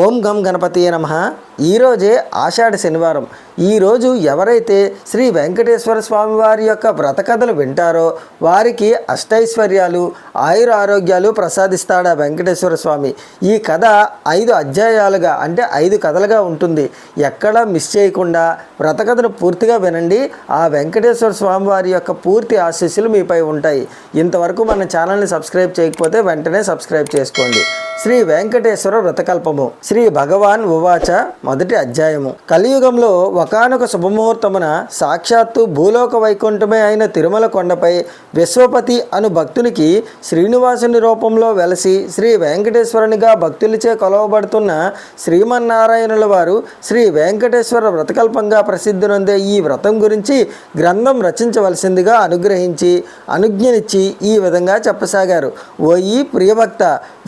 ఓం గం గణపతియే నమః. ఈరోజే ఆషాఢ శనివారం. ఈరోజు ఎవరైతే శ్రీ వెంకటేశ్వర స్వామి వారి యొక్క వ్రత కథలు వింటారో వారికి అష్టైశ్వర్యాలు, ఆయుర ఆరోగ్యాలు ప్రసాదిస్తాడు వెంకటేశ్వర స్వామి. ఈ కథ 5 అధ్యాయాలుగా అంటే 5 కథలుగా ఉంటుంది. ఎక్కడా మిస్ చేయకుండా వ్రత కథను పూర్తిగా వినండి. ఆ వెంకటేశ్వర స్వామి వారి యొక్క పూర్తి ఆశీస్సులు మీపై ఉంటాయి. ఇంతవరకు మన ఛానల్ని సబ్స్క్రైబ్ చేయకపోతే వెంటనే సబ్స్క్రైబ్ చేసుకోండి. శ్రీ వెంకటేశ్వర వ్రతకల్పము. శ్రీ భగవాన్ ఉవాచ. మొదటి అధ్యాయము. కలియుగంలో ఒకానొక శుభముహూర్తమున సాక్షాత్తు భూలోక వైకుంఠమే అయిన తిరుమల కొండపై విశ్వపతి అను భక్తునికి శ్రీనివాసుని రూపంలో వెలసి శ్రీ వెంకటేశ్వరునిగా భక్తులచే కొలవబడుతున్న శ్రీమన్నారాయణుల వారు శ్రీ వెంకటేశ్వర వ్రతకల్పంగా ప్రసిద్ధి నొందే ఈ వ్రతం గురించి గ్రంథం రచించవలసిందిగా అనుజ్ఞనిచ్చి ఈ విధంగా చెప్పసాగారు. ఓ ఈ ప్రియభక్త,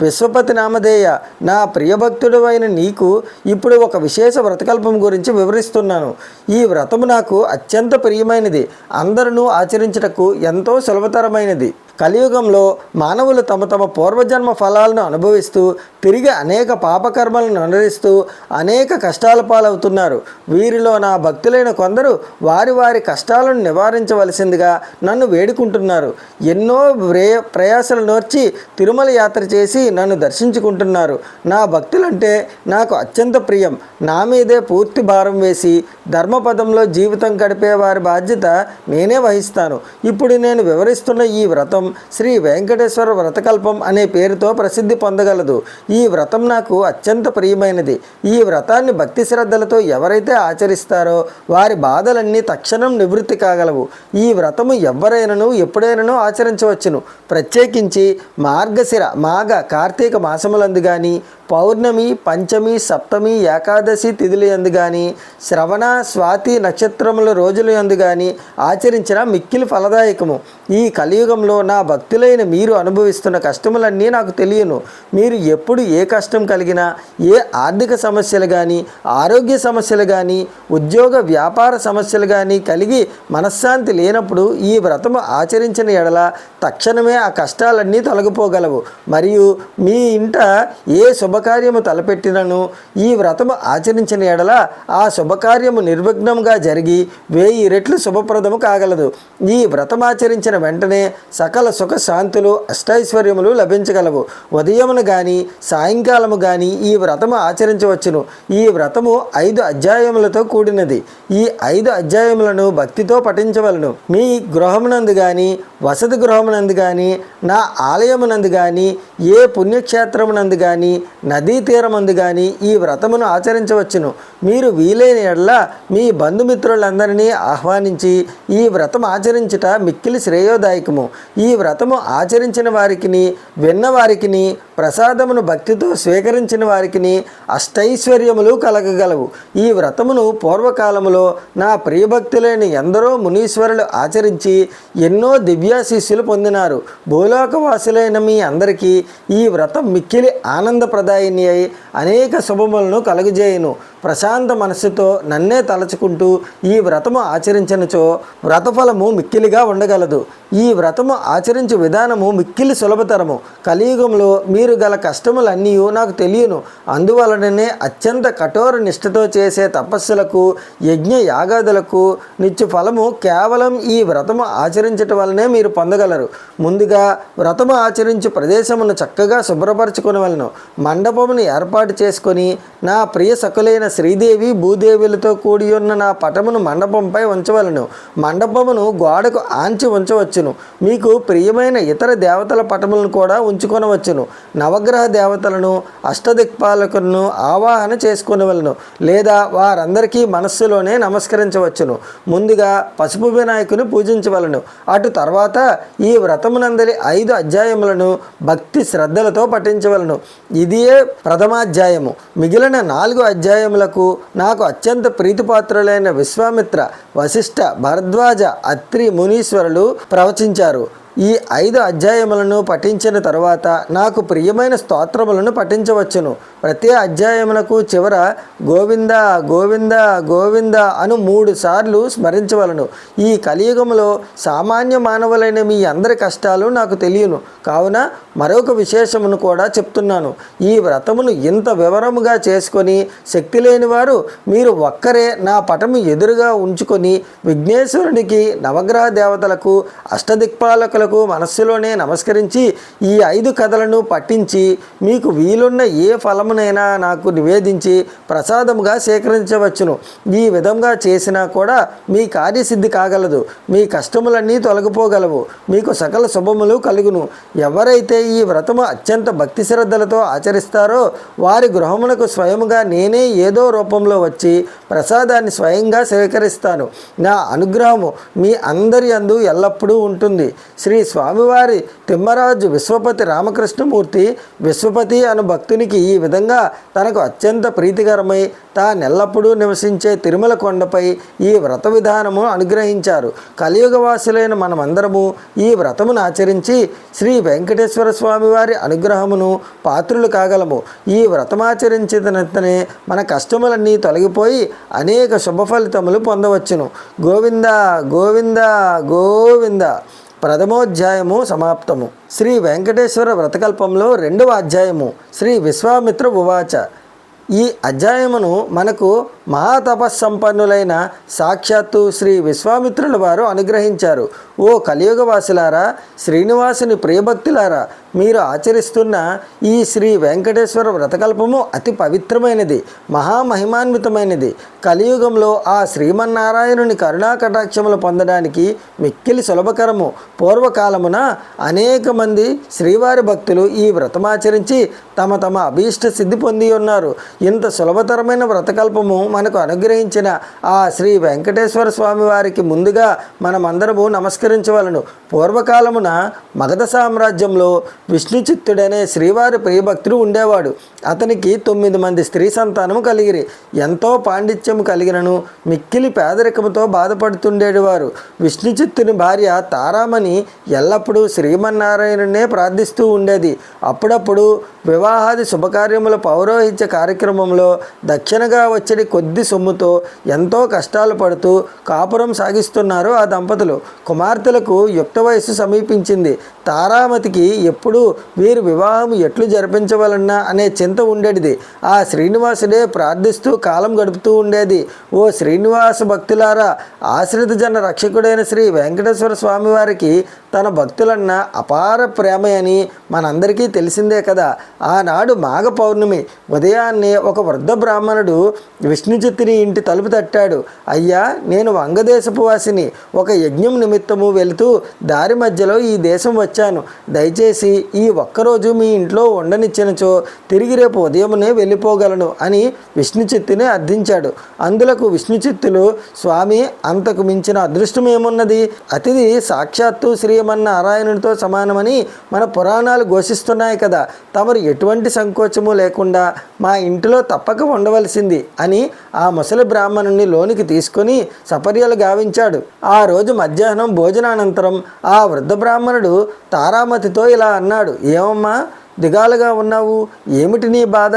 విశ్వపతి నామధేయ, నా ప్రియభక్తుడు అయిన నీకు ఇప్పుడు ఒక విశేష వ్రతకల్పం గురించి వివరిస్తున్నాను. ఈ వ్రతము నాకు అత్యంత ప్రియమైనది, అందరూ ఆచరించుటకు ఎంతో సులభతరమైనది. కలియుగంలో మానవులు తమ తమ పూర్వజన్మ ఫలాలను అనుభవిస్తూ తిరిగి అనేక పాపకర్మలను అనుభవిస్తూ అనేక కష్టాల పాలవుతున్నారు. వీరిలో నా భక్తులైన కొందరు వారి వారి కష్టాలను నివారించవలసిందిగా నన్ను వేడుకుంటున్నారు. ఎన్నో ప్రయాసలు నోర్చి తిరుమల యాత్ర చేసి నన్ను దర్శించుకుంటున్నారు. నా భక్తులంటే నాకు అత్యంత ప్రియం. నా మీదే పూర్తి భారం వేసి ధర్మపదంలో జీవితం గడిపే వారి బాధ్యత నేనే వహిస్తాను. ఇప్పుడు నేను వివరిస్తున్న ఈ వ్రతం శ్రీ వెంకటేశ్వర వ్రతకల్పం అనే పేరుతో ప్రసిద్ధి పొందగలదు. ఈ వ్రతం నాకు అత్యంత ప్రియమైనది. ఈ వ్రతాన్ని భక్తి శ్రద్ధలతో ఎవరైతే ఆచరిస్తారో వారి బాధలన్నీ తక్షణం నివృత్తి కాగలవు. ఈ వ్రతము ఎవరైనను ఎప్పుడైనను ఆచరించవచ్చును. ప్రత్యేకించి మార్గశిర, మాఘ, కార్తీక మాసములందు కానీ, పౌర్ణమి, పంచమి, సప్తమి, ఏకాదశి తిథుల యందు కానీ, శ్రవణ, స్వాతి నక్షత్రముల రోజుల యందు కానీ ఆచరించిన మిక్కిలి ఫలదాయకము. ఈ కలియుగంలో నా భక్తులైన మీరు అనుభవిస్తున్న కష్టములన్నీ నాకు తెలియను. మీరు ఎప్పుడు ఏ కష్టం కలిగినా, ఏ ఆర్థిక సమస్యలు కానీ, ఆరోగ్య సమస్యలు కానీ, ఉద్యోగ వ్యాపార సమస్యలు కానీ కలిగి మనశ్శాంతి లేనప్పుడు ఈ వ్రతము ఆచరించిన ఎడల తక్షణమే ఆ కష్టాలన్నీ తొలగిపోగలవు. మరియు మీ ఇంట ఏ శుభకార్యము తలపెట్టినను ఈ వ్రతము ఆచరించిన ఎడల ఆ శుభకార్యము నిర్విఘ్నంగా జరిగి 1000 రెట్లు శుభప్రదము కాగలదు. ఈ వ్రతం ఆచరించిన వెంటనే సకల సుఖ శాంతులు, అష్టైశ్వర్యములు లభించగలవు. ఉదయమును కానీ సాయంకాలము కానీ ఈ వ్రతము ఆచరించవచ్చును. ఈ వ్రతము 5 అధ్యాయములతో కూడినది. ఈ 5 అధ్యాయములను భక్తితో పఠించవలను. మీ గృహమునందు కానీ, వసతి గృహమునందు కానీ, నా ఆలయమునందు కానీ, ఏ పుణ్యక్షేత్రమునందు కానీ, నదీ తీరమందు కానీ ఈ వ్రతమును ఆచరించవచ్చును. మీరు వీలైన ఎడల మీ బంధుమిత్రులందరినీ ఆహ్వానించి ఈ వ్రతం ఆచరించుట మిక్కిలి శ్రేయోదాయకము. ఈ వ్రతము ఆచరించిన వారికిని, విన్నవారికిని, ప్రసాదమును భక్తితో స్వీకరించిన వారికిని అష్టైశ్వర్యములు కలగగలవు. ఈ వ్రతమును పూర్వకాలములో నా ప్రియభక్తులైన ఎందరో మునీశ్వరులు ఆచరించి ఎన్నో దివ్యాశీస్సులు పొందినారు. భూలోకవాసులైన మీ అందరికీ ఈ వ్రతం మిక్కిలి ఆనందప్రదాయిని అయి అనేక శుభములను కలుగజేయును. ప్రశాంత మనస్సుతో నన్నే తలచుకుంటూ ఈ వ్రతము ఆచరించినచో వ్రతఫలము మిక్కిలిగా ఉండగలదు. ఈ వ్రతము ఆచరించే విధానము మిక్కిలి సులభతరము. కలియుగంలో మీరు గల కష్టములన్నీ నాకు తెలియను. అందువలననే అత్యంత కఠోర నిష్ఠతో చేసే తపస్సులకు, యజ్ఞ యాగాదులకు నిత్య ఫలము కేవలం ఈ వ్రతము ఆచరించటం వలనే మీరు పొందగలరు. ముందుగా వ్రతము ఆచరించే ప్రదేశమును చక్కగా శుభ్రపరచుకొనవలను. మండపమును ఏర్పాటు చేసుకొని నా ప్రియ సకులైన శ్రీదేవి భూదేవులతో కూడి ఉన్న నా పటమును మండపంపై ఉంచవలను. మండపమును గోడకు ఆంచి ఉంచవచ్చును. మీకు ప్రియమైన ఇతర దేవతల పటములను కూడా ఉంచుకొనవచ్చును. నవగ్రహ దేవతలను, అష్టదిక్పాలకులను ఆవాహన చేసుకొనవలను. లేదా వారందరికీ మనస్సులోనే నమస్కరించవచ్చును. ముందుగా పసుపు వినాయకుని పూజించవలను. అటు తర్వాత ఈ వ్రతమునందలి 5 అధ్యాయములను భక్తి శ్రద్ధలతో పఠించవలను. ఇదియే ప్రథమాధ్యాయము. మిగిలిన 4 అధ్యాయములకు నాకు అత్యంత ప్రీతిపాత్రులైన విశ్వామిత్ర, వశిష్ఠ, భరద్వాజ, అత్రి మునీశ్వరులు ప్రవచించారు. ఈ 5 అధ్యాయములను పఠించిన తరువాత నాకు ప్రియమైన స్తోత్రములను పఠించవచ్చును. ప్రతి అధ్యాయమునకు చివర గోవింద గోవింద గోవింద అను 3 సార్లు స్మరించవలను. ఈ కలియుగములో సామాన్య మానవులైన మీ అందరి కష్టాలు నాకు తెలియను. కావున మరొక విశేషమును కూడా చెప్తున్నాను. ఈ వ్రతమును ఇంత వివరముగా చేసుకొని శక్తి లేని వారు మీరు ఒక్కరే నా పటము ఎదురుగా ఉంచుకొని విఘ్నేశ్వరునికి, నవగ్రహ దేవతలకు, అష్టదిక్పాలకులకు మనస్సులోనే నమస్కరించి ఈ 5 కథలను పఠించి మీకు వీలున్న ఏ ఫలమునైనా నాకు నివేదించి ప్రసాదముగా సేకరించవచ్చును. ఈ విధంగా చేసినా కూడా మీ కార్యసిద్ధి కాగలదు. మీ కష్టములన్నీ తొలగిపోగలవు. మీకు సకల శుభములు కలుగును. ఎవరైతే ఈ వ్రతము అత్యంత భక్తి శ్రద్ధలతో ఆచరిస్తారో వారి గృహమునకు స్వయముగా నేనే ఏదో రూపంలో వచ్చి ప్రసాదాన్ని స్వయంగా స్వీకరిస్తాను. నా అనుగ్రహము మీ అందరి యందు ఎల్లప్పుడూ ఉంటుంది. శ్రీ స్వామివారి తిమ్మరాజు విశ్వపతి రామకృష్ణమూర్తి విశ్వపతి అను భక్తునికి ఈ విధంగా తనకు అత్యంత ప్రీతికరమై తానెల్లప్పుడూ నివసించే తిరుమల కొండపై ఈ వ్రత విధానము అనుగ్రహించారు. కలియుగవాసులైన మనమందరము ఈ వ్రతమును ఆచరించి శ్రీ వెంకటేశ్వర స్వామి వారి అనుగ్రహమును పాత్రులు కాగలము. ఈ వ్రతమాచరించినంతనే మన కష్టములన్నీ తొలగిపోయి అనేక శుభ ఫలితములు పొందవచ్చును. గోవింద గోవింద గోవింద. ప్రథమోధ్యాయము సమాప్తము. శ్రీ వెంకటేశ్వర వ్రతకల్పంలో 2వ అధ్యాయము. శ్రీ విశ్వామిత్ర ఉవాచ. ఈ అధ్యాయమును మనకు మహాతపస్సంపన్నులైన సాక్షాత్తు శ్రీ విశ్వామిత్రుల వారు అనుగ్రహించారు. ఓ కలియుగవాసులారా, శ్రీనివాసుని ప్రియభక్తులారా, మీరు ఆచరిస్తున్న ఈ శ్రీ వెంకటేశ్వర వ్రతకల్పము అతి పవిత్రమైనది, మహామహిమాన్వితమైనది. కలియుగంలో ఆ శ్రీమన్నారాయణుని కరుణాకటాక్షములు పొందడానికి మిక్కిలి సులభకరము. పూర్వకాలమున అనేక మంది శ్రీవారి భక్తులు ఈ వ్రతమాచరించి తమ తమ అభీష్ట సిద్ధి పొంది ఉన్నారు. ఇంత సులభతరమైన వ్రతకల్పము మనకు అనుగ్రహించిన ఆ శ్రీ వెంకటేశ్వర స్వామి వారికి ముందుగా మనమందరము నమస్కరించవలను. పూర్వకాలమున మగధ సామ్రాజ్యంలో విష్ణుచిత్తుడనే శ్రీవారి ప్రియభక్తుడు ఉండేవాడు. అతనికి 9 మంది స్త్రీ సంతానము కలిగిరి. ఎంతో పాండిత్యము కలిగినను మిక్కిలి పేదరికముతో బాధపడుతుండేవారు. విష్ణుచిత్తుని భార్య తారామణి ఎల్లప్పుడూ శ్రీమన్నారాయణునే ప్రార్థిస్తూ ఉండేది. అప్పుడప్పుడు వివాహాది శుభకార్యముల పౌరోహిత్య కార్యక్రమంలో దక్షిణగా వచ్చేది కొద్ది సొమ్ముతో ఎంతో కష్టాలు పడుతూ కాపురం సాగిస్తున్నారు ఆ దంపతులు. కుమార్తెలకు యుక్త వయస్సు సమీపించింది. తారామతికి ఎప్పుడూ వీరి వివాహం ఎట్లు జరిపించవలన్నా అనే చింత ఉండేది. ఆ శ్రీనివాసుడే ప్రార్థిస్తూ కాలం గడుపుతూ ఉండేది. ఓ శ్రీనివాస భక్తులారా, ఆశ్రిత జన రక్షకుడైన శ్రీ వెంకటేశ్వర స్వామి వారికి తన భక్తులన్న అపార ప్రేమ అని మనందరికీ తెలిసిందే కదా. ఆనాడు మాఘ పౌర్ణమి ఉదయాన్నే ఒక వృద్ధ బ్రాహ్మణుడు విష్ణుచిత్తుని ఇంటి తలుపు తట్టాడు. అయ్యా, నేను వంగదేశపు వాసిని. ఒక యజ్ఞం నిమిత్తము వెళుతూ దారి మధ్యలో ఈ దేశం వచ్చాను. దయచేసి ఈ ఒక్కరోజు మీ ఇంట్లో ఉండనిచ్చినచో తిరిగి రేపు ఉదయమునే వెళ్ళిపోగలను అని విష్ణుచిత్తుని అర్థించాడు. అందులకు విష్ణుచిత్తులు, స్వామి, అంతకు మించిన అదృష్టం ఏమున్నది? అతిథి సాక్షాత్తు శ్రీమన్నారాయణునితో సమానమని మన పురాణాలు ఘోషిస్తున్నాయి కదా. తమరు ఎటువంటి సంకోచము లేకుండా మా ఇంటిలో తప్పక ఉండవలసింది అని ఆ ముసలి బ్రాహ్మణుని లోనికి తీసుకొని సపర్యలు గావించాడు. ఆ రోజు మధ్యాహ్నం భోజనానంతరం ఆ వృద్ధ బ్రాహ్మణుడు తారామతితో ఇలా అన్నాడు. ఏమమ్మా, దిగాలుగా ఉన్నావు? ఏమిటి నీ బాధ?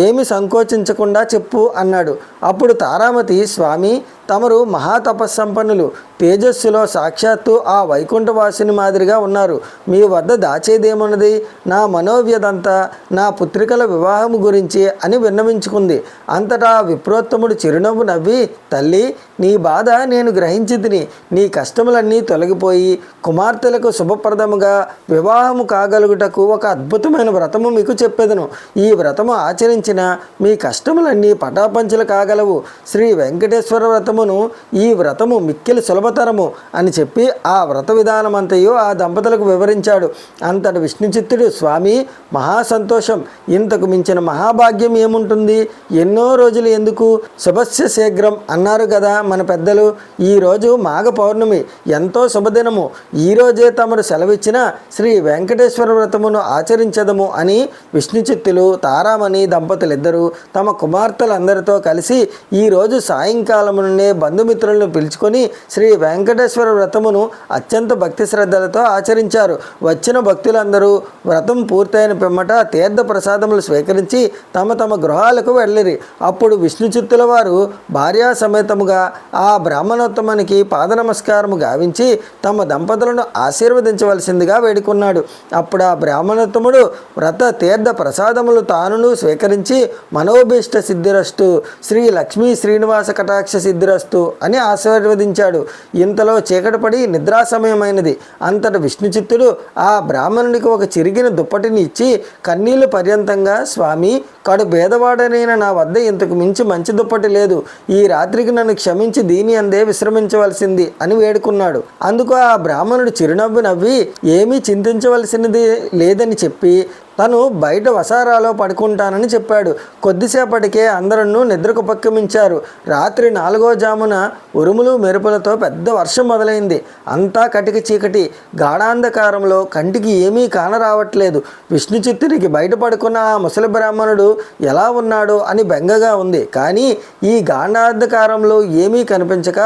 ఏమి సంకోచించకుండా చెప్పు అన్నాడు. అప్పుడు తారామతి, స్వామి, తమరు మహాతపస్సంపన్నులు, తేజస్సులో సాక్షాత్తు ఆ వైకుంఠవాసిని మాదిరిగా ఉన్నారు. మీ వద్ద దాచేదేమున్నది? నా మనోవ్యదంతా నా పుత్రికల వివాహము గురించి అని విన్నవించుకుంది. అంతటా విప్రోత్తముడు చిరునవ్వు నవ్వి, తల్లి, నీ బాధ నేను గ్రహించితిని. నీ కష్టములన్నీ తొలగిపోయి కుమార్తెలకు శుభప్రదముగా వివాహము కాగలుగుటకు ఒక అద్భుతమైన వ్రతము మీకు చెప్పెదను. ఈ వ్రతము ఆచరించిన మీ కష్టములన్నీ పటాపంచలు కాగలవు. శ్రీ వెంకటేశ్వర వ్రతమును ఈ వ్రతము మిక్కిలి సులభతరము అని చెప్పి ఆ వ్రత విధానమంతయు ఆ దంపతులకు వివరించాడు. అంతటి విష్ణుచిత్తుడు, స్వామి, మహాసంతోషం. ఇంతకు మించిన మహాభాగ్యం ఏముంటుంది? ఎన్నో రోజులు ఎందుకు, శుభస్య శీఘ్రం అన్నారు కదా మన పెద్దలు. ఈరోజు మాఘ పౌర్ణమి, ఎంతో శుభదినము. ఈరోజే తమరు సెలవిచ్చిన శ్రీ వెంకటేశ్వర వ్రతమును ఆచరించదము అని విష్ణుచిత్తులు తారామణి దంపతులు దంపతులిద్దరూ తమ కుమార్తెలందరితో కలిసి ఈరోజు సాయంకాలం నుండే బంధుమిత్రులను పిలుచుకొని శ్రీ వెంకటేశ్వర వ్రతమును అత్యంత భక్తి శ్రద్ధలతో ఆచరించారు. వచ్చిన భక్తులందరూ వ్రతం పూర్తయిన పిమ్మట తీర్థ ప్రసాదములు స్వీకరించి తమ తమ గృహాలకు వెళ్ళిరి. అప్పుడు విష్ణు చిత్తుల వారు భార్యా సమేతముగా ఆ బ్రాహ్మణోత్తమునికి పాద నమస్కారము గావించి తమ దంపతులను ఆశీర్వదించవలసిందిగా వేడుకున్నాడు. అప్పుడు ఆ బ్రాహ్మణోత్తముడు వ్రత తీర్థ ప్రసాదములు తానును స్వీకరించి మనోభీష్ట సిద్ధిరస్తు, శ్రీ లక్ష్మీ శ్రీనివాస కటాక్ష సిద్ధిరస్తు అని ఆశీర్వదించాడు. ఇంతలో చీకటి పడి నిద్రా సమయమైనది. అంతట విష్ణుచిత్తుడు ఆ బ్రాహ్మణునికి ఒక చిరిగిన దుప్పటిని ఇచ్చి కన్నీళ్లు పర్యంతంగా, స్వామి, కడు భేదవాడనైన నా వద్ద ఇంతకు మించి మంచి దుప్పటి లేదు. ఈ రాత్రికి నన్ను క్షమించి దీని అందే విశ్రమించవలసింది అని వేడుకున్నాడు. అందుకు ఆ బ్రాహ్మణుడు చిరునవ్వు నవ్వి ఏమీ చింతించవలసినది లేదని చెప్పి తను బయట వసారాలో పడుకుంటానని చెప్పాడు. కొద్దిసేపటికే అందరూ నిద్రకు ఉపక్రమించారు. రాత్రి 4వ జామున ఉరుములు మెరుపులతో పెద్ద వర్షం మొదలైంది. అంతా కటిక చీకటి, గాఢాంధకారంలో కంటికి ఏమీ కానరావట్లేదు. విష్ణు చిత్తునికి బయట పడుకున్న ఆ ముసలి బ్రాహ్మణుడు ఎలా ఉన్నాడో అని బెంగగా ఉంది. కానీ ఈ గాఢాంధకారంలో ఏమీ కనిపించక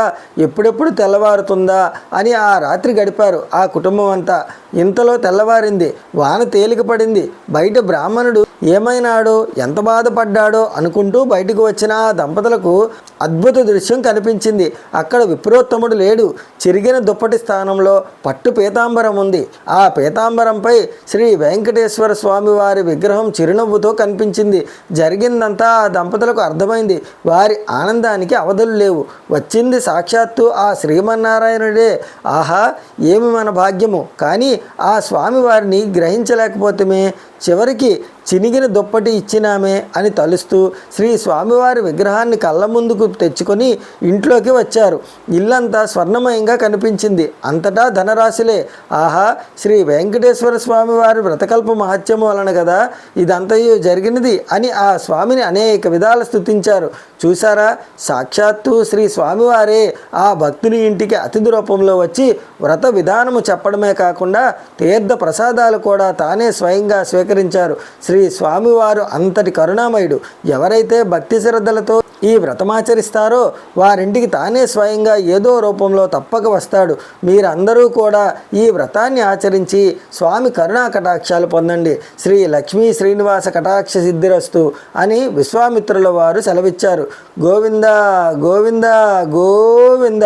ఎప్పుడెప్పుడు తెల్లవారుతుందా అని ఆ రాత్రి గడిపారు ఆ కుటుంబం అంతా. ఇంతలో తెల్లవారింది. వాన తేలిక పడింది. బయట బ్రాహ్మణుడు ఏమైనాడో, ఎంత బాధపడ్డాడో అనుకుంటూ బయటకు వచ్చిన ఆ దంపతులకు అద్భుత దృశ్యం కనిపించింది. అక్కడ విప్రోత్తముడు లేడు. చిరిగిన దుప్పటి స్థానంలో పట్టు పీతాంబరం ఉంది. ఆ పీతాంబరంపై శ్రీ వెంకటేశ్వర స్వామి వారి విగ్రహం చిరునవ్వుతో కనిపించింది. జరిగిందంతా ఆ దంపతులకు అర్థమైంది. వారి ఆనందానికి అవధులు లేవు. వచ్చింది సాక్షాత్తు ఆ శ్రీమన్నారాయణుడే. ఆహా, ఏమి మన భాగ్యము! కానీ ఆ స్వామి వారిని గ్రహించలేకపోతేమే. చివరికి చినిగిన దుప్పటి ఇచ్చినామే అని తలుస్తూ శ్రీ స్వామివారి విగ్రహాన్ని కళ్ళ ముందుకు తెచ్చుకొని ఇంట్లోకి వచ్చారు. ఇల్లంతా స్వర్ణమయంగా కనిపించింది. అంతటా ధనరాశులే. ఆహా, శ్రీ వెంకటేశ్వర స్వామి వారి వ్రతకల్ప మహత్యము వలన కదా ఇదంతయు జరిగినది అని ఆ స్వామిని అనేక విధాల స్తుతించారు. చూసారా, సాక్షాత్తు శ్రీ స్వామివారే ఆ భక్తుని ఇంటికి అతిథి రూపంలో వచ్చి వ్రత విధానము చెప్పడమే కాకుండా తీర్థ ప్రసాదాలు కూడా తానే స్వయంగా స్వీకరించారు. శ్రీ స్వామివారు అంతటి కరుణామయుడు. ఎవరైతే భక్తి శ్రద్ధలతో ఈ వ్రతమాచరిస్తారో వారింటికి తానే స్వయంగా ఏదో రూపంలో తప్పక వస్తాడు. మీరందరూ కూడా ఈ వ్రతాన్ని ఆచరించి స్వామి కరుణా కటాక్షాలు పొందండి. శ్రీ లక్ష్మీ శ్రీనివాస కటాక్ష సిద్ధిరస్తు అని విశ్వామిత్రుల వారు సెలవిచ్చారు. గోవింద గోవింద గోవింద.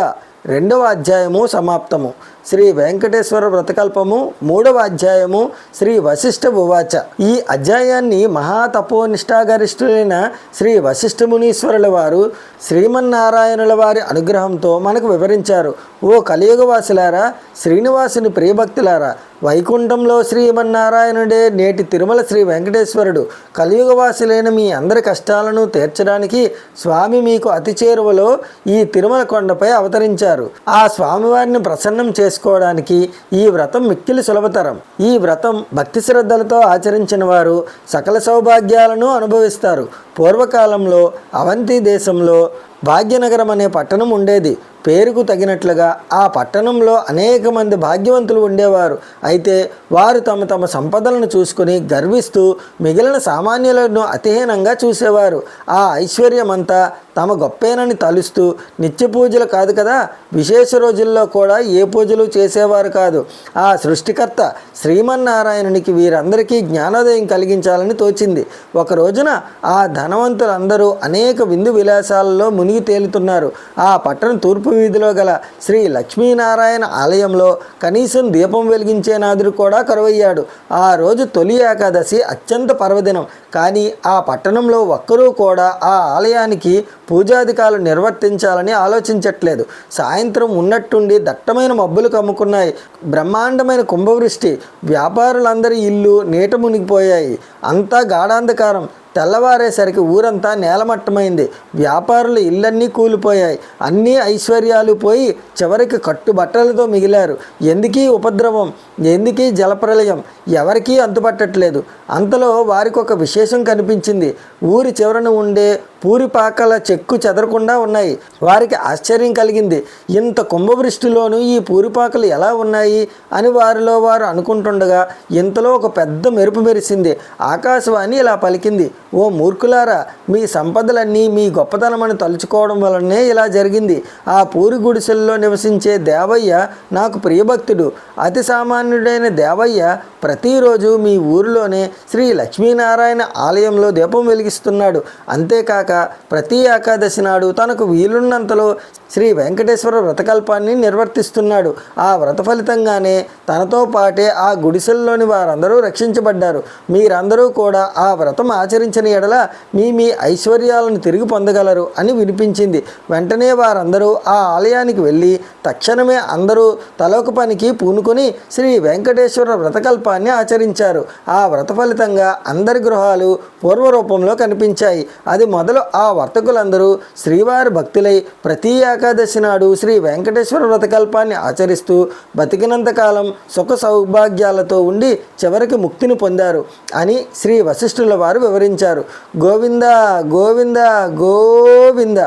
2వ అధ్యాయము సమాప్తము. శ్రీ వెంకటేశ్వర వ్రతకల్పము 3వ అధ్యాయము శ్రీ వశిష్ఠ ఉవాచ. ఈ అధ్యాయాన్ని మహాతపోనిష్టాగరిష్ఠులైన శ్రీ వశిష్ఠ మునీశ్వరుల వారు శ్రీమన్నారాయణుల వారి అనుగ్రహంతో మనకు వివరించారు. ఓ కలియుగవాసులారా, శ్రీనివాసుని ప్రియభక్తులారా, వైకుంఠంలో శ్రీమన్నారాయణుడే నేటి తిరుమల శ్రీ వెంకటేశ్వరుడు. కలియుగవాసులైన మీ అందరి కష్టాలను తీర్చడానికి స్వామి మీకు అతి చేరువలో ఈ తిరుమల కొండపై అవతరించారు. ఆ స్వామివారిని ప్రసన్నం చేసుకోవడానికి ఈ వ్రతం మిక్కిలి సులభతరం. ఈ వ్రతం భక్తి శ్రద్ధలతో ఆచరించిన వారు సకల సౌభాగ్యాలను అనుభవిస్తారు. పూర్వకాలంలో అవంతి దేశంలో భాగ్యనగరం అనే పట్టణం ఉండేది. పేరుకు తగినట్లుగా ఆ పట్టణంలో అనేక మంది భాగ్యవంతులు ఉండేవారు. అయితే వారు తమ తమ సంపదలను చూసుకుని గర్విస్తూ మిగిలిన సామాన్యులను అతిహీనంగా చూసేవారు. ఆ ఐశ్వర్యమంతా తమ గొప్పేనని తలుస్తూ నిత్య పూజలు కాదు కదా, విశేష రోజుల్లో కూడా ఏ పూజలు చేసేవారు కాదు. ఆ సృష్టికర్త శ్రీమన్నారాయణునికి వీరందరికీ జ్ఞానోదయం కలిగించాలని తోచింది. ఒక రోజున ఆ ధనవంతులందరూ అనేక విందు విలాసాలలో మునిగి తేలుతున్నారు. ఆ పట్టణ తూర్పు వీధిలో గల శ్రీ లక్ష్మీనారాయణ ఆలయంలో కనీసం దీపం వెలిగించే నాదుడు కూడా కరువయ్యాడు. ఆ రోజు తొలి ఏకాదశి అత్యంత పర్వదినం. కానీ ఆ పట్టణంలో ఒక్కరూ కూడా ఆ ఆలయానికి పూజాధికాలు నిర్వర్తించాలని ఆలోచించట్లేదు. సాయంత్రం ఉన్నట్టుండి దట్టమైన మబ్బులు కమ్ముకున్నాయి. బ్రహ్మాండమైన కుంభవృష్టి. వ్యాపారులందరి ఇల్లు నీట మునిగిపోయాయి. అంతా గాఢాంధకారం. తెల్లవారేసరికి ఊరంతా నేలమట్టమైంది. వ్యాపారుల ఇళ్ళన్నీ కూలిపోయాయి. అన్ని ఐశ్వర్యాలు పోయి చివరికి కట్టుబట్టలతో మిగిలారు. ఎందుకీ ఉపద్రవం, ఎందుకీ జలప్రలయం, ఎవరికీ అంతుపట్టట్లేదు. అంతలో వారికి ఒక విశేషం కనిపించింది. ఊరి చివరన ఉండే పూరిపాకల చెక్కు చెదరకుండా ఉన్నాయి. వారికి ఆశ్చర్యం కలిగింది. ఇంత కుంభవృష్టిలోనూ ఈ పూరిపాకలు ఎలా ఉన్నాయి అని వారిలో వారు అనుకుంటుండగా ఇంతలో ఒక పెద్ద మెరుపు మెరిసింది. ఆకాశవాణి ఇలా పలికింది, ఓ మూర్ఖులారా, మీ సంపదలన్నీ మీ గొప్పతనమని తలుచుకోవడం వలనే ఇలా జరిగింది. ఆ పూరి గుడిసెల్లో నివసించే దేవయ్య నాకు ప్రియభక్తుడు. అతి సామాన్యుడైన దేవయ్య ప్రతిరోజు మీ ఊరిలోనే శ్రీ లక్ష్మీనారాయణ ఆలయంలో దీపం వెలిగిస్తున్నాడు. అంతేకాక ప్రతి ఏకాదశి నాడు తనకు వీలున్నంతలో శ్రీ వెంకటేశ్వర వ్రతకల్పాన్ని నిర్వర్తిస్తున్నాడు. ఆ వ్రత ఫలితంగానే తనతో పాటే ఆ గుడిసెల్లోని వారందరూ రక్షించబడ్డారు. మీరందరూ కూడా ఆ వ్రతం ఆచరించిన ఎడల మీ ఐశ్వర్యాలను తిరిగి పొందగలరు అని వినిపించింది. వెంటనే వారందరూ ఆ ఆలయానికి వెళ్ళి తక్షణమే అందరూ తలొక పనికి పూనుకొని శ్రీ వెంకటేశ్వర వ్రతకల్పాన్ని ఆచరించారు. ఆ వ్రత ఫలితంగా అందరి గృహాలు పూర్వరూపంలో కనిపించాయి. అది మొదలు ఆ వర్తకులందరూ శ్రీవారి భక్తులై ప్రతి ఏకాదశి నాడు శ్రీ వెంకటేశ్వర వ్రతకల్పాన్ని ఆచరిస్తూ బతికినంతకాలం సుఖ సౌభాగ్యాలతో ఉండి చివరికి ముక్తిని పొందారు అని శ్రీ వశిష్ఠుల వారు వివరించారు. గోవింద గోవింద గోవింద.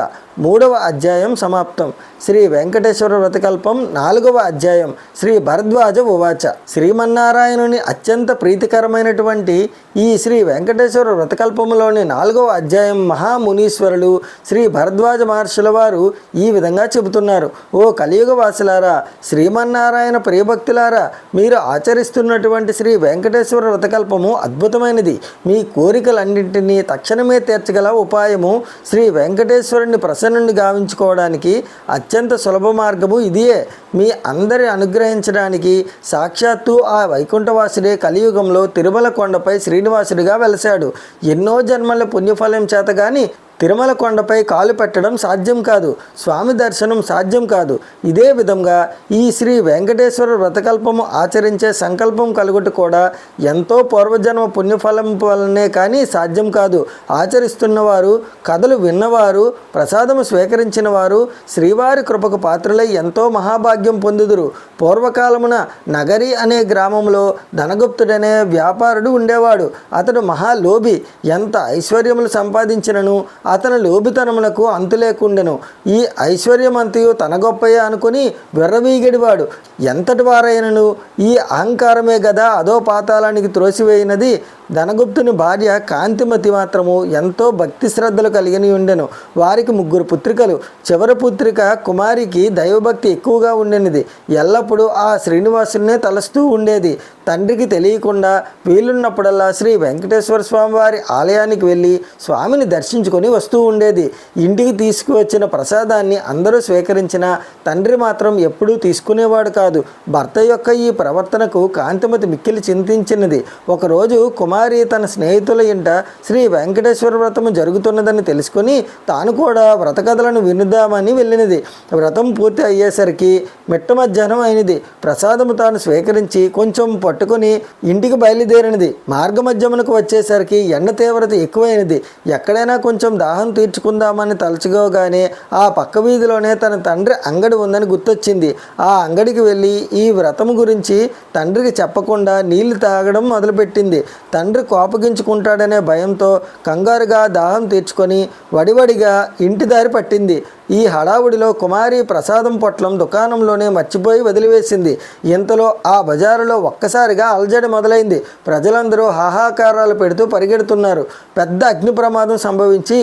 3వ అధ్యాయం సమాప్తం. శ్రీ వెంకటేశ్వర వ్రతకల్పం 4వ అధ్యాయం. శ్రీ భరద్వాజ ఉవాచ. శ్రీమన్నారాయణుని అత్యంత ప్రీతికరమైనటువంటి ఈ శ్రీ వెంకటేశ్వర వ్రతకల్పములోని 4వ అధ్యాయం మహామునీశ్వరులు శ్రీ భరద్వాజ మహర్షుల వారు ఈ విధంగా చెబుతున్నారు. ఓ కలియుగ వాసులారా, శ్రీమన్నారాయణ ప్రియభక్తులారా, మీరు ఆచరిస్తున్నటువంటి శ్రీ వెంకటేశ్వర వ్రతకల్పము అద్భుతమైనది. మీ కోరికలన్నింటినీ తక్షణమే తీర్చగల ఉపాయము శ్రీ వెంకటేశ్వరుని ప్రసన్నుని గావించుకోవడానికి అత్యంత సులభ మార్గము ఇదియే. మీ అందరి అనుగ్రహించడానికి సాక్షాత్తు ఆ వైకుంఠవాసుడే కలియుగంలో తిరుమల కొండపై శ్రీనివాసుడిగా వెలశాడు. ఎన్నో జన్మల పుణ్యఫలం చేత గాని తిరుమల కొండపై కాలు పెట్టడం సాధ్యం కాదు. స్వామి దర్శనం సాధ్యం కాదు. ఇదే విధంగా ఈ శ్రీ వెంకటేశ్వర వ్రతకల్పము ఆచరించే సంకల్పం కలుగుట కూడా ఎంతో పూర్వజన్మ పుణ్యఫలం వలనే కానీ సాధ్యం కాదు. ఆచరిస్తున్నవారు, కథలు విన్నవారు, ప్రసాదము స్వీకరించిన వారు శ్రీవారి కృపకు పాత్రులై ఎంతో మహాభాగ్యం పొందుదురు. పూర్వకాలమున నగరి అనే గ్రామంలో ధనగుప్తుడనే వ్యాపారుడు ఉండేవాడు. అతడు మహాలోభి. ఎంత ఐశ్వర్యములు సంపాదించినను అతని లోభితనములకు అంతు లేకుండెను. ఈ ఐశ్వర్యమంతయు తన గొప్పయే అనుకుని విర్రవీగడివాడు. ఎంతటి వారైనను ఈ అహంకారమే గదా అదో పాతాళానికి త్రోసివేయినది. ధనగుప్తుని భార్య కాంతిమతి మాత్రము ఎంతో భక్తి శ్రద్ధలు కలిగిన ఉండెను. వారికి 3 పుత్రికలు. చివరి పుత్రిక కుమారికి దైవభక్తి ఎక్కువగా ఉండేది. ఎల్లప్పుడూ ఆ శ్రీనివాసునే తలస్తూ ఉండేది. తండ్రికి తెలియకుండా వీలున్నప్పుడల్లా శ్రీ వెంకటేశ్వర స్వామి వారి ఆలయానికి వెళ్ళి స్వామిని దర్శించుకొని వస్తూ ఉండేది. ఇంటికి తీసుకువచ్చిన ప్రసాదాన్ని అందరూ స్వీకరించిన తండ్రి మాత్రం ఎప్పుడూ తీసుకునేవాడు కాదు. భర్త యొక్క ఈ ప్రవర్తనకు కాంతిమతి మిక్కిలి చింతించినది. ఒకరోజు కుమారి తన స్నేహితుల ఇంట శ్రీ వెంకటేశ్వర వ్రతము జరుగుతున్నదని తెలుసుకొని తాను కూడా వ్రత కథలను వినుదామని వెళ్ళినది. వ్రతం పూర్తి అయ్యేసరికి మిట్ట మధ్యాహ్నం అయినది. ప్రసాదము తాను స్వీకరించి కొంచెం పట్టుకొని ఇంటికి బయలుదేరినది. మార్గమధ్యమునకు వచ్చేసరికి ఎండ తీవ్రత ఎక్కువైనది. ఎక్కడైనా కొంచెం దాహం తీర్చుకుందామని తలుచుకోగానే ఆ పక్క వీధిలోనే తన తండ్రి అంగడి ఉందని గుర్తొచ్చింది. ఆ అంగడికి వెళ్ళి ఈ వ్రతము గురించి తండ్రికి చెప్పకుండా నీళ్లు తాగడం మొదలుపెట్టింది. తండ్రి కోపగించుకుంటాడనే భయంతో కంగారుగా దాహం తీర్చుకొని వడివడిగా ఇంటి దారి పట్టింది. ఈ హడావుడిలో కుమారి ప్రసాదం పొట్లం దుకాణంలోనే మర్చిపోయి వదిలివేసింది. ఇంతలో ఆ బజారులో ఒక్కసారిగా అలజడి మొదలైంది. ప్రజలందరూ హాహాకారాలు పెడుతూ పరిగెడుతున్నారు. పెద్ద అగ్ని ప్రమాదం సంభవించి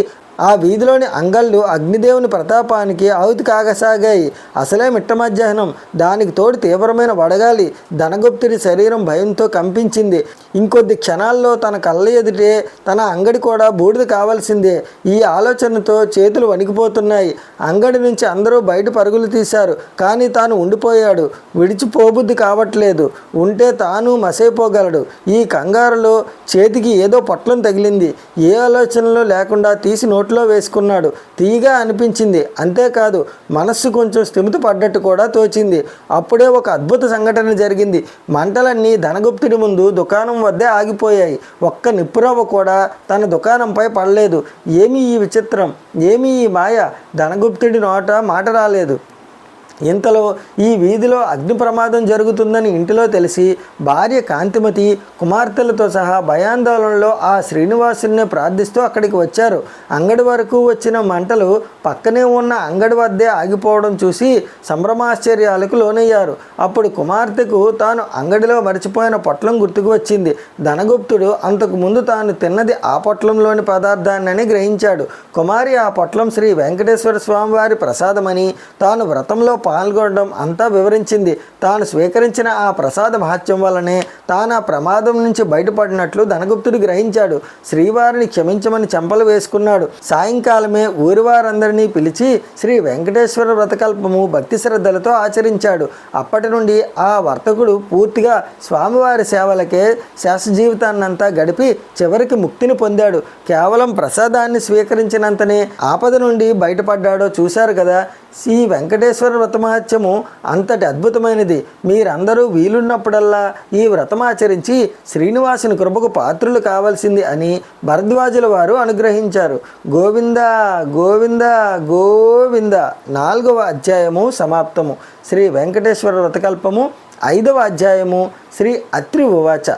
ఆ వీధిలోని అంగళ్ళు అగ్నిదేవుని ప్రతాపానికి ఆహుతి కాగసాగాయి. అసలే మిట్ట మధ్యాహ్నం. దానికి తోడు తీవ్రమైన వడగాలి. ధనగుప్తుడి శరీరం భయంతో కంపించింది. ఇంకొద్ది క్షణాల్లో తన కళ్ళ ఎదుటే తన అంగడి కూడా బూడిద కావాల్సిందే. ఈ ఆలోచనతో చేతులు వణికిపోతున్నాయి. అంగడి నుంచి అందరూ బయట పరుగులు తీశారు. కానీ తాను ఉండిపోయాడు. విడిచిపోబుద్ధి కావట్లేదు. ఉంటే తాను మసైపోగలడు. ఈ కంగారులో చేతికి ఏదో పొట్లం తగిలింది. ఏ ఆలోచనలో లేకుండా తీసి నోట్లో వేసుకున్నాడు. తీయగా అనిపించింది. అంతేకాదు మనస్సు కొంచెం స్థిమిత పడ్డట్టు కూడా తోచింది. అప్పుడే ఒక అద్భుత సంఘటన జరిగింది. మంటలన్నీ ధనగుప్తుడి ముందు దుకాణం వద్దే ఆగిపోయాయి. ఒక్క నిప్పురవ్వ కూడా తన దుకాణంపై పడలేదు. ఏమీ ఈ విచిత్రం, ఏమీ ఈ మాయ? ధనగుప్తుడి నోట మాట రాలేదు. ఇంతలో ఈ వీధిలో అగ్ని ప్రమాదం జరుగుతుందని ఇంటిలో తెలిసి భార్య కాంతిమతి కుమార్తెలతో సహా భయాందోళనలో ఆ శ్రీనివాసుని ప్రార్థిస్తూ అక్కడికి వచ్చారు. అంగడి వరకు వచ్చిన మంటలు పక్కనే ఉన్న అంగడి వద్దే ఆగిపోవడం చూసి సంభ్రమాశ్చర్యాలకు లోనయ్యారు. అప్పుడు కుమార్తెకు తాను అంగడిలో మరిచిపోయిన పొట్లం గుర్తుకు వచ్చింది. ధనగుప్తుడు అంతకు ముందు తాను తిన్నది ఆ పొట్లంలోని పదార్థాన్ని గ్రహించాడు. కుమారి ఆ పొట్లం శ్రీ వెంకటేశ్వర స్వామి వారి ప్రసాదమని, తాను వ్రతంలో పాల్గొనడం అంతా వివరించింది. తాను స్వీకరించిన ఆ ప్రసాద మహత్యం వల్లనే తాను ఆ ప్రమాదం నుంచి బయటపడినట్లు ధనగుప్తుడు గ్రహించాడు. శ్రీవారిని క్షమించమని చెంపలు వేసుకున్నాడు. సాయంకాలమే ఊరి వారందరినీ పిలిచి శ్రీ వెంకటేశ్వర వ్రతకల్పము భక్తి శ్రద్ధలతో ఆచరించాడు. అప్పటి నుండి ఆ వర్తకుడు పూర్తిగా స్వామివారి సేవలకే శేష జీవితాన్నంతా గడిపి చివరికి ముక్తిని పొందాడు. కేవలం ప్రసాదాన్ని స్వీకరించినంతనే ఆపద నుండి బయటపడ్డాడో చూశారు కదా. ఈ వెంకటేశ్వర వ్రతమహత్యము అంతటి అద్భుతమైనది. మీరందరూ వీలున్నప్పుడల్లా ఈ వ్రతమాచరించి శ్రీనివాసుని కృపకు పాత్రులు కావాల్సింది అని భరద్వాజుల వారు అనుగ్రహించారు. గోవింద గోవింద గోవింద. 4వ అధ్యాయము సమాప్తము. శ్రీ వెంకటేశ్వర వ్రతకల్పము 5వ అధ్యాయము. శ్రీ అత్రి ఉవాచ.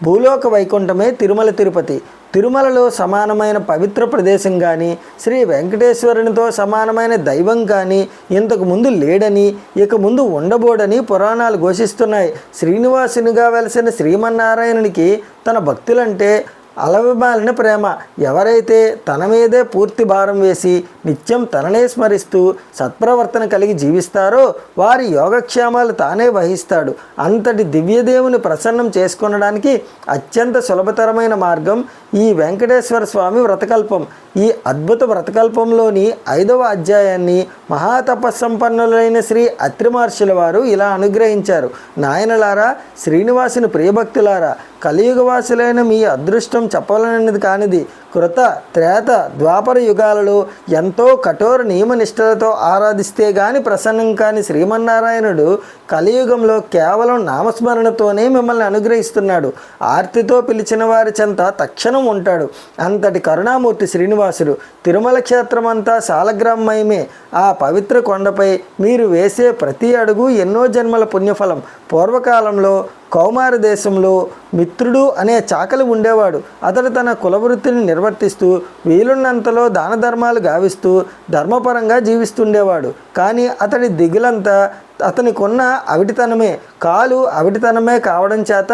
భూలోక వైకుంఠమే తిరుమల తిరుపతి. తిరుమలలో సమానమైన పవిత్ర ప్రదేశం కానీ, శ్రీ వెంకటేశ్వరునితో సమానమైన దైవం కానీ ఇంతకు ముందు లేడని, ఇక ముందు ఉండబోడని పురాణాలు ఘోషిస్తున్నాయి. శ్రీనివాసునిగా వెలసిన శ్రీమన్నారాయణునికి తన భక్తులంటే అలవిమాలిన ప్రేమ. ఎవరైతే తన మీదే పూర్తి భారం వేసి నిత్యం తననే స్మరిస్తూ సత్ప్రవర్తన కలిగి జీవిస్తారో వారి యోగక్షేమాలు తానే వహిస్తాడు. అంతటి దివ్యదేవుని ప్రసన్నం చేసుకొనడానికి అత్యంత సులభతరమైన మార్గం ఈ వెంకటేశ్వర స్వామి వ్రతకల్పం. ఈ అద్భుత వ్రతకల్పంలోని 5వ అధ్యాయాన్ని మహాతపస్సంపన్నులైన శ్రీ అత్రి మహర్షుల వారు ఇలా అనుగ్రహించారు. నాయనలారా, శ్రీనివాసుని ప్రియభక్తులారా, కలియుగవాసులైన మీ అదృష్టం చెప్పలేనిది కానిది. కృత, త్రేత, ద్వాపర యుగాలలో ఎంతో కఠోర నియమనిష్టలతో ఆరాధిస్తే గాని ప్రసన్నం కాని శ్రీమన్నారాయణుడు కలియుగంలో కేవలం నామస్మరణతోనే మిమ్మల్ని అనుగ్రహిస్తున్నాడు. ఆర్తితో పిలిచిన వారి చెంత తక్షణం ఉంటాడు. అంతటి కరుణామూర్తి శ్రీనివాసుడు. తిరుమల క్షేత్రమంతా సాలగ్రామమయమే. ఆ పవిత్ర కొండపై మీరు వేసే ప్రతి అడుగు ఎన్నో జన్మల పుణ్యఫలం. పూర్వకాలంలో కౌమార దేశంలో మిత్రుడు అనే చాకలి ఉండేవాడు. అతడు తన కులవృత్తిని నిర్వర్తిస్తూ వీలున్నంతలో దాన ధర్మాలు గావిస్తూ ధర్మపరంగా జీవిస్తుండేవాడు. కానీ అతడి దిగులంతా అతనికున్న అవిటితనమే. కాలు అవిటితనమే కావడం చేత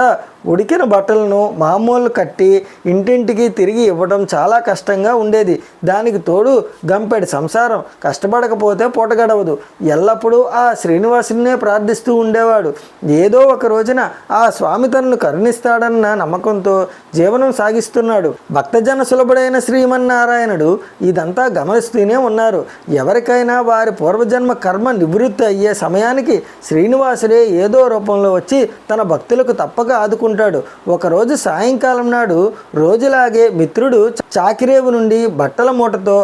ఉడికిన బట్టలను మామూలు కట్టి ఇంటింటికి తిరిగి ఇవ్వడం చాలా కష్టంగా ఉండేది. దానికి తోడు గంపెడి సంసారం. కష్టపడకపోతే పూట గడవదు. ఎల్లప్పుడూ ఆ శ్రీనివాసునే ప్రార్థిస్తూ ఉండేవాడు. ఏదో ఒక రోజున ఆ స్వామి తనను కరుణిస్తాడన్న నమ్మకంతో జీవనం సాగిస్తున్నాడు. భక్తజన సులభుడైన శ్రీమన్నారాయణుడు ఇదంతా గమనిస్తూనే ఉన్నారు. ఎవరికైనా వారి పూర్వజన్మ కర్మ నివృత్తి అయ్యే సమయానికి శ్రీనివాసుడే ఏదో రూపంలో వచ్చి తన భక్తులకు తప్పక ఆదుకుంటాడు. ఒకరోజు సాయంకాలం నాడు రోజులాగే మిత్రుడు చాకిరేవు నుండి బట్టల మూటతో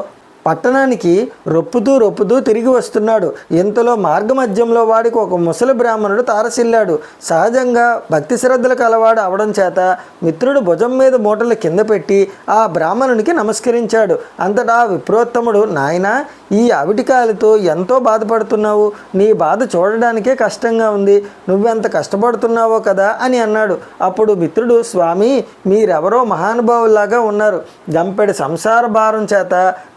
పట్టణానికి రొప్పుతూ తిరిగి వస్తున్నాడు. ఇంతలో మార్గమధ్యంలో వాడికి ఒక ముసలి బ్రాహ్మణుడు తారసిల్లాడు. సహజంగా భక్తి శ్రద్ధలకు అలవాడు అవడం చేత మిత్రుడు భుజం మీద మూటలు కింద పెట్టి ఆ బ్రాహ్మణునికి నమస్కరించాడు. అంతటా విప్రోత్తముడు, నాయనా, ఈ అవిటికాయలతో ఎంతో బాధపడుతున్నావు. నీ బాధ చూడడానికే కష్టంగా ఉంది. నువ్వెంత కష్టపడుతున్నావో కదా అని అన్నాడు. అప్పుడు మిత్రుడు, స్వామి, మీరెవరో మహానుభావులాగా ఉన్నారు. గంపెడి సంసార భారం చేత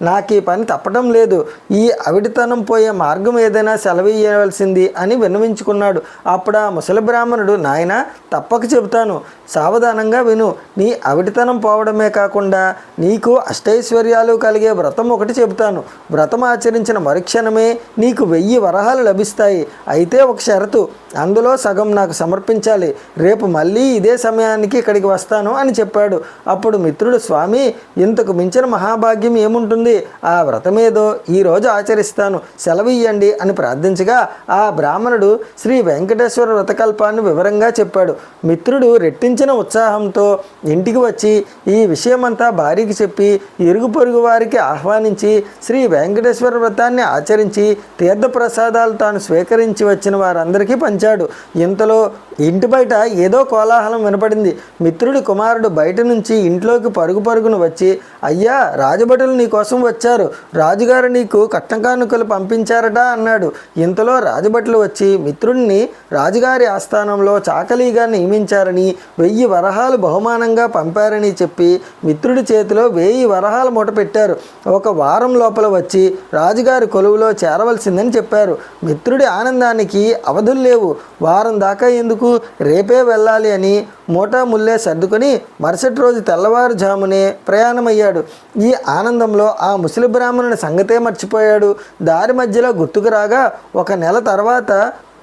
నాకు ఈ పని తప్పటం లేదు. ఈ అవిటితనం పోయే మార్గం ఏదైనా సెలవియ్యవలసింది అని విన్నవించుకున్నాడు. అప్పుడు ఆ ముసలి బ్రాహ్మణుడు, నాయన, తప్పక చెబుతాను, సావధానంగా విను. నీ అవిటితనం పోవడమే కాకుండా నీకు అష్టైశ్వర్యాలు కలిగే వ్రతం ఒకటి చెబుతాను. వ్రతం ఆచరించిన మరుక్షణమే నీకు 1000 వరహాలు లభిస్తాయి. అయితే ఒక షరతు, అందులో సగం నాకు సమర్పించాలి. రేపు మళ్ళీ ఇదే సమయానికి ఇక్కడికి వస్తాను అని చెప్పాడు. అప్పుడు మిత్రుడు, స్వామి, ఇంతకు మించిన మహాభాగ్యం ఏముంటుంది? ఆ వ్రతమేదో ఈరోజు ఆచరిస్తాను, సెలవియ్యండి అని ప్రార్థించగా ఆ బ్రాహ్మణుడు శ్రీ వెంకటేశ్వర వ్రతకల్పాన్ని వివరంగా చెప్పాడు. మిత్రుడు రెట్టించిన ఉత్సాహంతో ఇంటికి వచ్చి ఈ విషయమంతా భార్యకి చెప్పి ఇరుగు పొరుగు వారికి ఆహ్వానించి శ్రీ వెంకటేశ్వర వ్రతాన్ని ఆచరించి తీర్థప్రసాదాలు తాను స్వీకరించి వచ్చిన వారందరికీ పంచాడు. ఇంతలో ఇంటి బయట ఏదో కోలాహలం వినపడింది. మిత్రుడి కుమారుడు బయట నుంచి ఇంట్లోకి పరుగును వచ్చి అయ్యా, రాజభటులు నీ కోసం వచ్చారు, రాజుగారు నీకు కట్న కానుకలు పంపించారట అన్నాడు. ఇంతలో రాజభటులు వచ్చి మిత్రుడిని రాజుగారి ఆస్థానంలో చాకలీగా నియమించారని 1000 వరహాలు బహుమానంగా పంపారని చెప్పి మిత్రుడి చేతిలో 1000 వరహాల మూట పెట్టారు. ఒక వారం లోపల వచ్చి రాజుగారి కొలువులో చేరవలసిందని చెప్పారు. మిత్రుడి ఆనందానికి అవధులు లేవు. వారం దాకా ఎందుకు, రేపే వెళ్ళాలి అని మూటా ముల్లే సర్దుకొని మరుసటి రోజు తెల్లవారుజామునే ప్రయాణమయ్యాడు. ఈ ఆనందంలో ఆ ముసలి బ్రాహ్మణుని సంగతే మర్చిపోయాడు. దారి మధ్యలో గుర్తుకు రాగా 1 నెల తర్వాత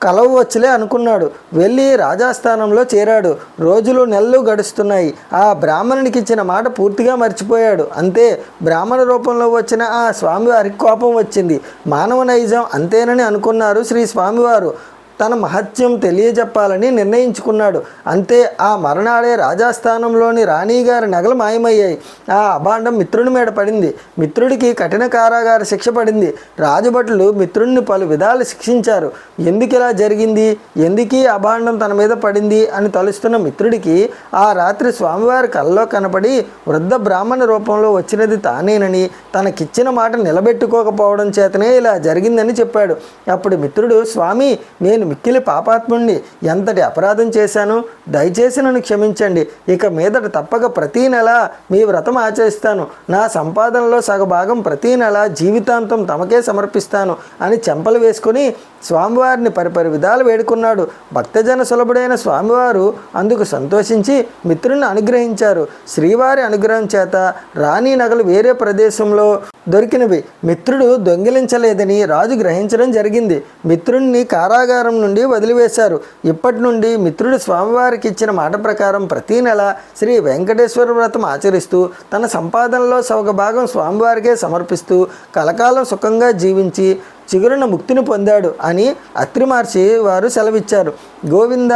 కలవు వచ్చలే అనుకున్నాడు. వెళ్ళి రాజాస్థానంలో చేరాడు. రోజులు నెలలు గడుస్తున్నాయి. ఆ బ్రాహ్మణునికి ఇచ్చిన మాట పూర్తిగా మర్చిపోయాడు. అంతే, బ్రాహ్మణ రూపంలో వచ్చిన ఆ స్వామివారికి కోపం వచ్చింది. మానవ నైజం అంతేనని అనుకున్నారు శ్రీ స్వామివారు. తన మహత్యం తెలియజెప్పాలని నిర్ణయించుకున్నాడు. అంతే, ఆ మరణాడే రాజాస్థానంలోని రాణిగారి నగలు మాయమయ్యాయి. ఆ అభాండం మిత్రుని మీద పడింది. మిత్రుడికి కఠిన కారాగార శిక్ష పడింది. రాజభటులు మిత్రుడిని పలు విధాలు శిక్షించారు. ఎందుకు ఇలా జరిగింది, ఎందుకీ అభాండం తన మీద పడింది అని తలుస్తున్న మిత్రుడికి ఆ రాత్రి స్వామివారి కల్లో కనపడి వృద్ధ బ్రాహ్మణ రూపంలో వచ్చినది తానేనని, తనకిచ్చిన మాట నిలబెట్టుకోకపోవడం చేతనే ఇలా జరిగిందని చెప్పాడు. అప్పుడు మిత్రుడు, స్వామి, నేను మిక్కిలి పాపాత్ముణ్ణి, ఎంతటి అపరాధం చేశాను, దయచేసి నన్ను క్షమించండి. ఇక మీదట తప్పక ప్రతీ నెల మీ వ్రతం ఆచరిస్తాను. నా సంపాదనలో సగభాగం ప్రతీ నెల జీవితాంతం తమకే సమర్పిస్తాను అని చెంపలు వేసుకుని స్వామివారిని పరిపరి విధాలు వేడుకున్నాడు. భక్తజన సులభుడైన స్వామివారు అందుకు సంతోషించి మిత్రుని అనుగ్రహించారు. శ్రీవారి అనుగ్రహం చేత రాణి నగలు వేరే ప్రదేశంలో దొరికినవి. మిత్రుడు దొంగిలించలేదని రాజు గ్రహించడం జరిగింది. మిత్రుడిని కారాగారం నుండి వదిలివేశారు. ఇప్పటి నుండి మిత్రుడు స్వామివారికి ఇచ్చిన మాట ప్రకారం ప్రతీ నెల శ్రీ వెంకటేశ్వర వ్రతం ఆచరిస్తూ తన సంపాదనలో సగభాగం స్వామివారికే సమర్పిస్తూ కలకాలం సుఖంగా జీవించి చిగురున ముక్తిని పొందాడు అని అత్రి మహర్షి వారు సెలవిచ్చారు. గోవింద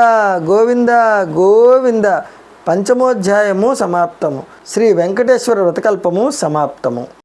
గోవింద గోవింద. పంచమోధ్యాయము సమాప్తము. శ్రీ వెంకటేశ్వర వ్రతకల్పము సమాప్తము.